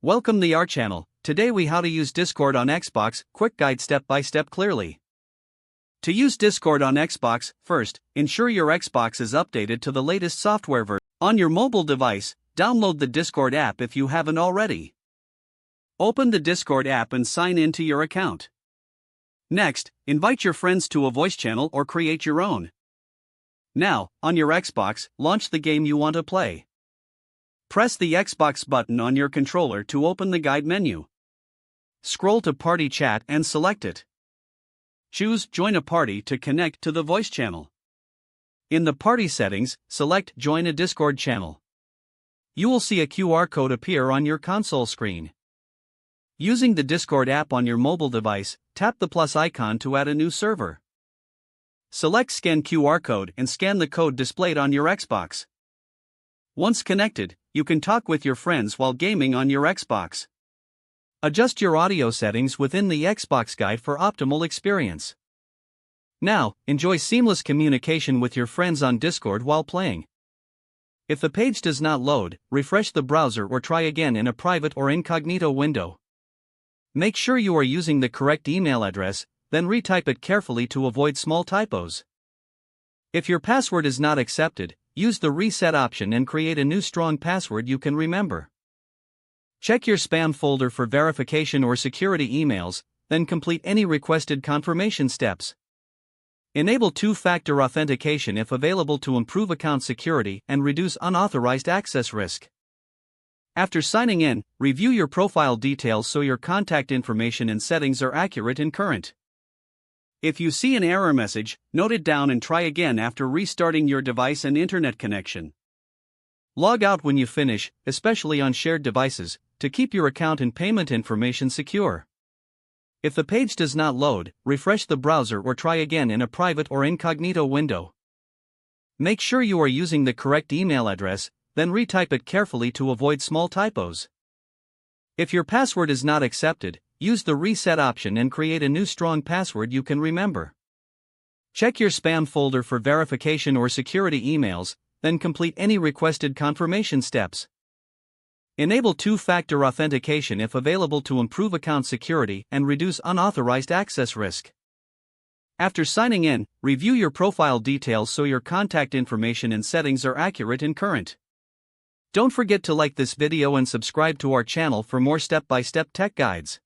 Welcome to our channel. Today we how to use Discord on Xbox, quick guide step by step clearly. To use Discord on Xbox, first, ensure your Xbox is updated to the latest software version. On your mobile device, download the Discord app if you haven't already. Open the Discord app and sign in to your account. Next, invite your friends to a voice channel or create your own. Now, on your Xbox, launch the game you want to play. Press the Xbox button on your controller to open the guide menu. Scroll to Party Chat and select it. Choose Join a Party to connect to the voice channel. In the party settings, select Join a Discord channel. You will see a QR code appear on your console screen. Using the Discord app on your mobile device, tap the plus icon to add a new server. Select Scan QR code and scan the code displayed on your Xbox. Once connected, you can talk with your friends while gaming on your Xbox. Adjust your audio settings within the Xbox guide for optimal experience. Now, enjoy seamless communication with your friends on Discord while playing. If the page does not load, refresh the browser or try again in a private or incognito window. Make sure you are using the correct email address, then retype it carefully to avoid small typos. If your password is not accepted, use the reset option and create a new strong password you can remember. Check your spam folder for verification or security emails, then complete any requested confirmation steps. Enable two-factor authentication if available to improve account security and reduce unauthorized access risk. After signing in, review your profile details so your contact information and settings are accurate and current. If you see an error message, note it down and try again after restarting your device and internet connection. Log out when you finish, especially on shared devices, to keep your account and payment information secure. If the page does not load, refresh the browser or try again in a private or incognito window. Make sure you are using the correct email address, then retype it carefully to avoid small typos. If your password is not accepted, use the reset option and create a new strong password you can remember. Check your spam folder for verification or security emails, then complete any requested confirmation steps. Enable two-factor authentication if available to improve account security and reduce unauthorized access risk. After signing in, review your profile details so your contact information and settings are accurate and current. Don't forget to like this video and subscribe to our channel for more step-by-step tech guides.